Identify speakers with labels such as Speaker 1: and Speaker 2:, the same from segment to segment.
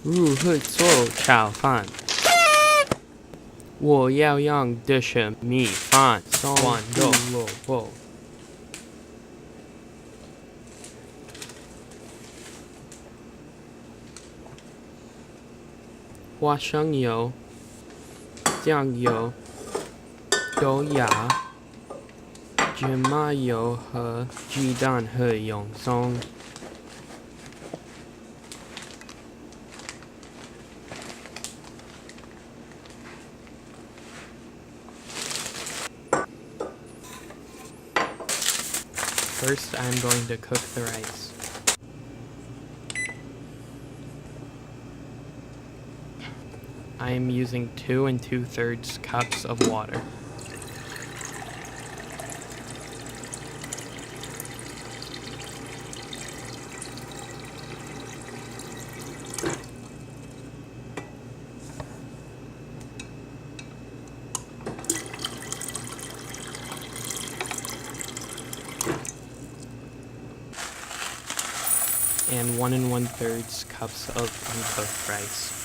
Speaker 1: 会做炒饭。我要用的是米饭、松肉、萝卜。花生油、酱油、豆芽、芝麻油和鸡蛋和洋葱。First, I'm going to cook the rice. I am using 2 2/3 cups of water. And 1 1/3 cups of uncooked rice.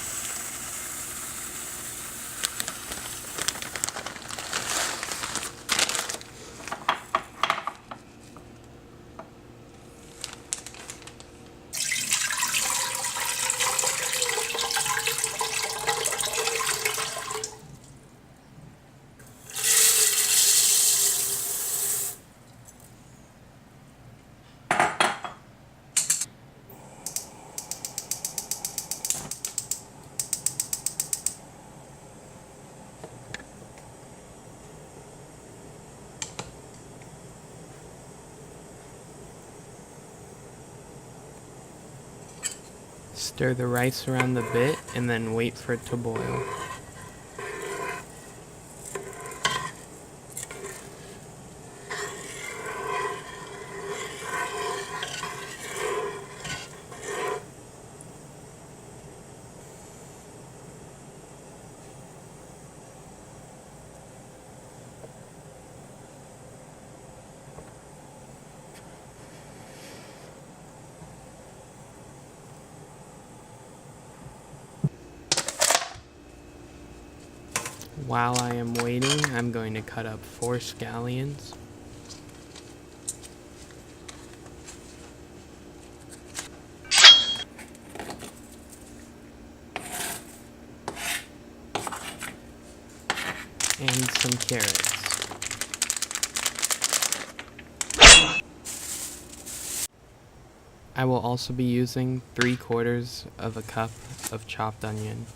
Speaker 1: Stir the rice around a bit and then wait for it to boil. While I am waiting, I'm going to cut up 4 scallions. And some carrots. I will also be using 3/4 of a cup of chopped onion.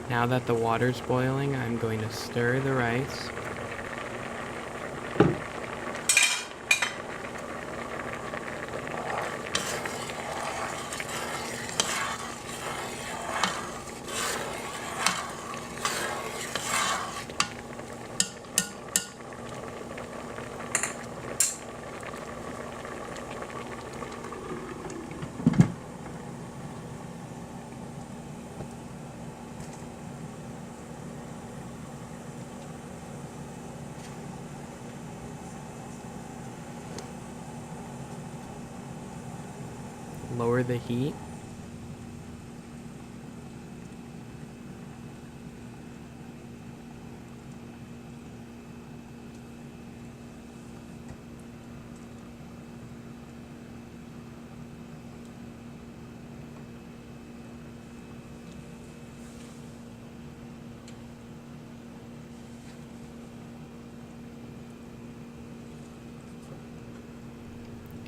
Speaker 1: Now that the water's boiling, I'm going to stir the rice. Lower the heat.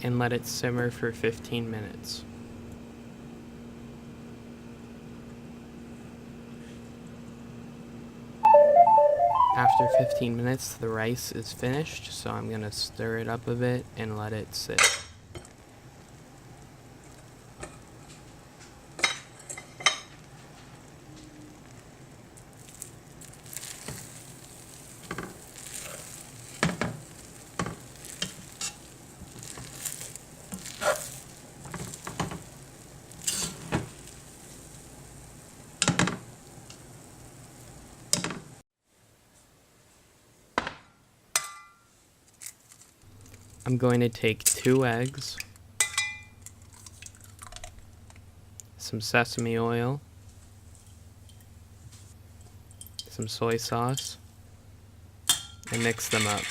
Speaker 1: And let it simmer for 15 minutes. After 15 minutes, the rice is finished, so I'm going to stir it up a bit and let it sit. I'm going to take 2 eggs, some sesame oil, some soy sauce, and mix them up.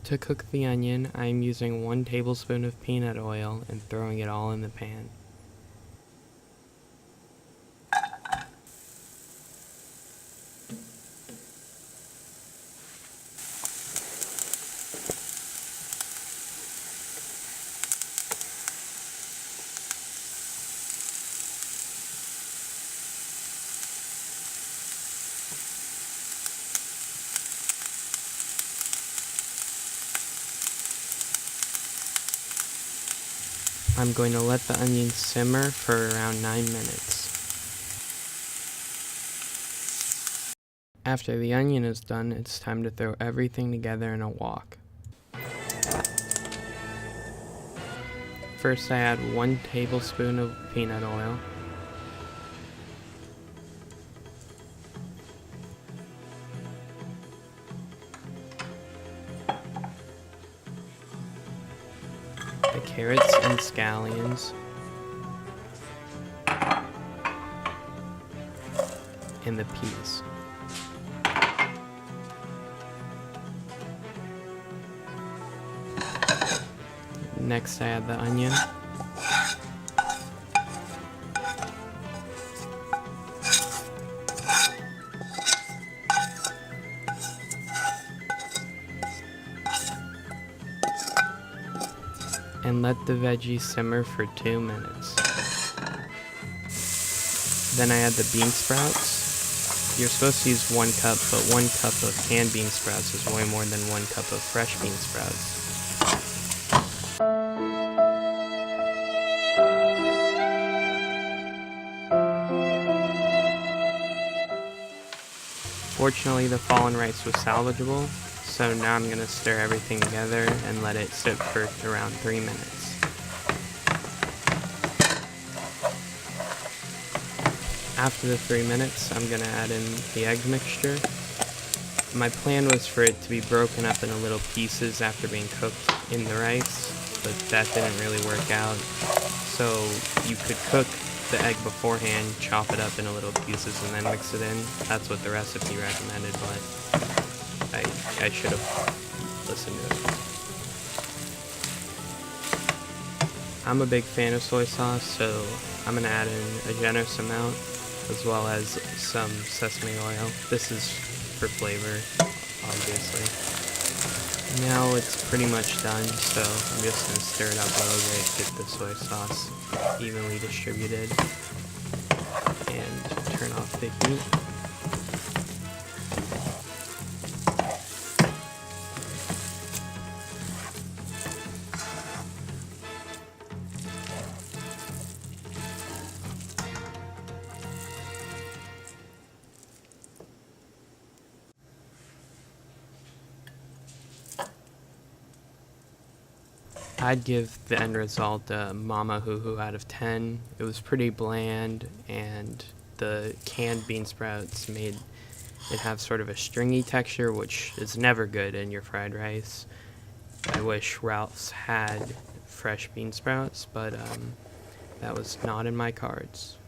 Speaker 1: To cook the onion, I am using 1 tablespoon of peanut oil and throwing it all in the pan. I'm going to let the onion simmer for around 9 minutes. After the onion is done, it's time to throw everything together in a wok. First I add 1 tablespoon of peanut oil, the carrots and scallions, and the peas. Next I add the onion, and let the veggies simmer for 2 minutes. Then I add the bean sprouts. You're supposed to use 1 cup, but 1 cup of canned bean sprouts is way more than 1 cup of fresh bean sprouts. Fortunately, the fallen rice was salvageable, so now I'm going to stir everything together and let it sit for around 3 minutes. After the 3 minutes, I'm going to add in the egg mixture. My plan was for it to be broken up into little pieces after being cooked in the rice, but that didn't really work out. So you could cook the egg beforehand, chop it up into little pieces, and then mix it in. That's what the recipe recommended, but I should have listened to it. I'm a big fan of soy sauce, so I'm going to add in a generous amount, as well as some sesame oil. This is for flavor, obviously. Now it's pretty much done, so I'm just going to stir it up a little bit, get the soy sauce evenly distributed, and turn off the heat. I'd give the end result a Mama Hoo Hoo out of 10. It was pretty bland, and the canned bean sprouts made it have sort of a stringy texture, which is never good in your fried rice. I wish Ralph's had fresh bean sprouts, but that was not in my cards.